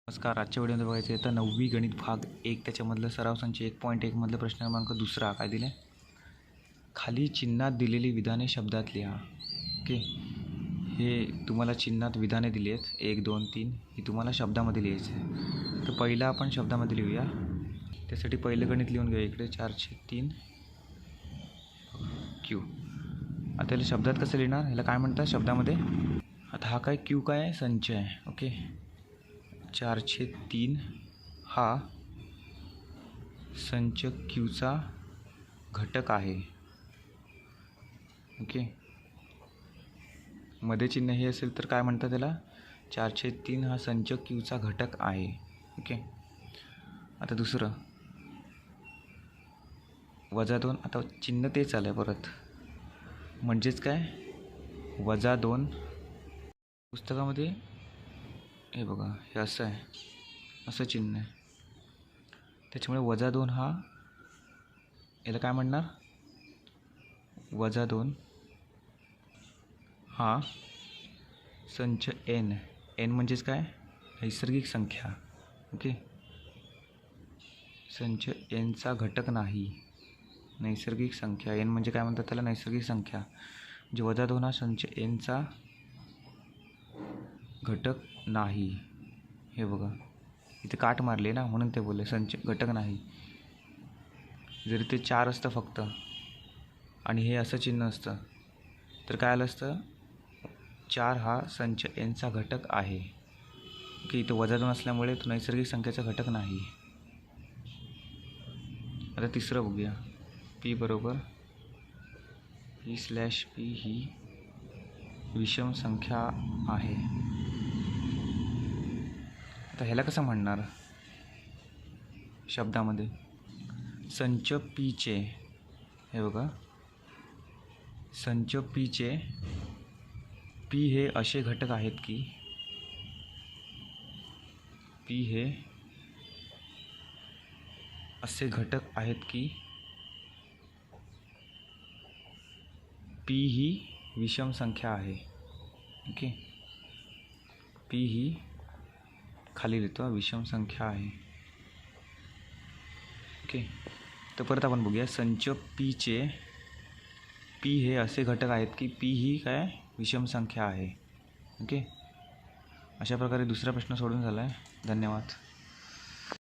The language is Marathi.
नमस्कार. आजच्या व्हिडिओमध्ये बघायचं आहे तर 9वी गणित भाग 1 त्याच्यामधलं सराव संच 1.1 मधलं प्रश्न क्रमांक 2 काय दिले. खाली चिन्हात दिलेली विधाने शब्दात लिहा. ओके, हे तुम्हाला चिन्हात विधाने दिली आहेत 1 2 3, ही तुम्हाला शब्दामध्ये लिहायचं आहे. तर पहिलं आपण शब्दामध्ये लिहूया. त्यासाठी पहिलं गणित लिहून घेऊया. इकडे 4/3 क्यू. आता याला शब्दात कसं लिहिणार, ह्याला काय म्हणतात शब्दामध्ये. आता हा काय क्यू काय आहे, संच आहे. ओके, 4/3 हा संच क्यूचा घटक आहे. ओके, मध्ये चिन्ह हे असेल तर काय म्हणतात त्याला, 4/3 हा संच क्यूचा घटक आहे. ओके, आता दुसरं -2. आता चिन्ह तेच आलं आहे परत, म्हणजेच काय -2. पुस्तकामध्ये हे बघा, हे असं आहे, असं चिन्ह आहे. त्याच्यामुळे -2 हा, याला काय म्हणणार, -2 हा संच n म्हणजेच काय, नैसर्गिक संख्या. ओके, संच n चा घटक नाही. नैसर्गिक संख्या n म्हणजे काय म्हणतात त्याला, नैसर्गिक संख्या. म्हणजे -2 हा संच n चा घटक नाही. हे बघा, इथे काट मारले ना, म्हणून ते बोलले संच घटक नाही. जरी ते 4 असतं फक्त आणि हे असं चिन्ह असतं तर काय आलं असतं, 4 हा संच n चा घटक आहे. की इथे -2 असल्यामुळे तो नैसर्गिक संख्येचा घटक नाही. आता तिसरं बघूया. p बरोबर p/p ही विषम संख्या आहे. आता ह्याला कसं म्हणणार शब्दामध्ये, संच पीचे, हे बघा, संच पीचे पी हे असे घटक आहेत की, पी हे असे घटक आहेत की पी ही विषम संख्या आहे. ओके, पी ही खाली लिहितो, विषम संख्या आहे. ओके, तर परत आपण बघूया. संच पीचे पी हे असे घटक आहेत की पी ही काय, विषम संख्या आहे. ओके, अशा प्रकारे दुसरा प्रश्न सोडून झाला आहे. धन्यवाद.